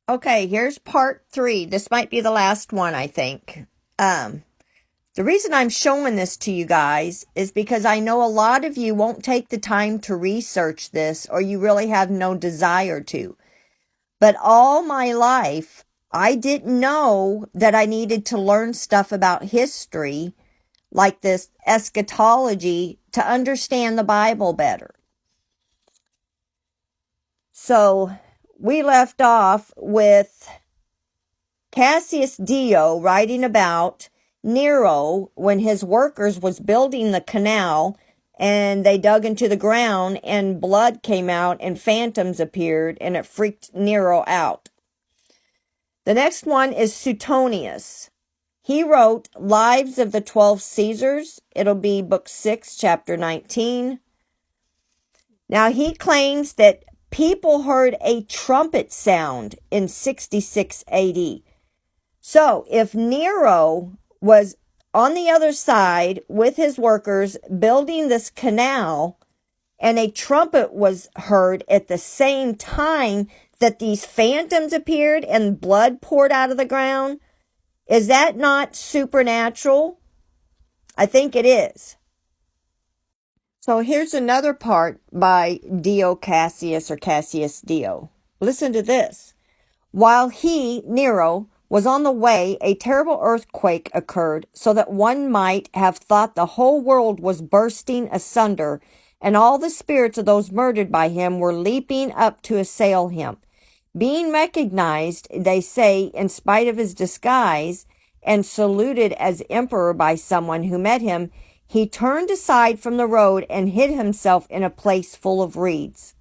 Okay, here's part 3. This might be the last one, I think. The reason I'm showing this to you guys is because I know a lot of you won't take the time to research this, or you really have no desire to. But all my life, I didn't know that I needed to learn stuff about history, like this eschatology, to understand the Bible better. So we left off with Cassius Dio writing about Nero when his workers was building the canal and they dug into the ground and blood came out and phantoms appeared and it freaked Nero out. The next one is Suetonius. He wrote Lives of the 12 Caesars. It'll be book 6, chapter 19. Now he claims that people heard a trumpet sound in 66 AD. So if Nero was on the other side with his workers building this canal and a trumpet was heard at the same time that these phantoms appeared and blood poured out of the ground, is that not supernatural? I think it is. So here's another part by Dio Cassius or Cassius Dio. Listen to this. While he, Nero, was on the way, a terrible earthquake occurred, so that one might have thought the whole world was bursting asunder, and all the spirits of those murdered by him were leaping up to assail him. Being recognized, they say, in spite of his disguise, and saluted as emperor by someone who met him, he turned aside from the road and hid himself in a place full of reeds.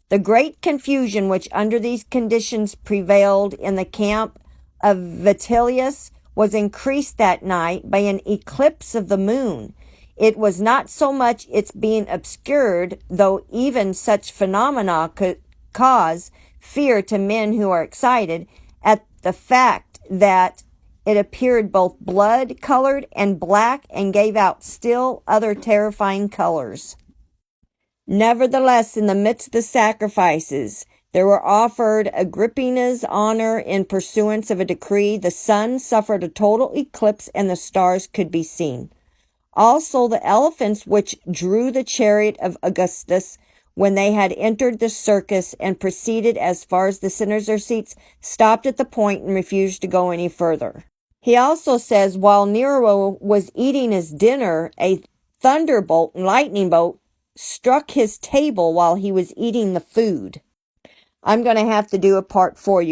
The great confusion which under these conditions prevailed in the camp of Vitellius was increased that night by an eclipse of the moon. It was not so much its being obscured, though even such phenomena could cause fear to men who are excited, at the fact that it appeared both blood-colored and black and gave out still other terrifying colors. Nevertheless, in the midst of the sacrifices, there were offered Agrippina's honor in pursuance of a decree. The sun suffered a total eclipse and the stars could be seen. Also, the elephants which drew the chariot of Augustus, when they had entered the circus and proceeded as far as the centers of their seats, stopped at the point and refused to go any further. He also says, while Nero was eating his dinner, a thunderbolt and lightning bolt struck his table while he was eating the food. I'm going to have to do a part 4, you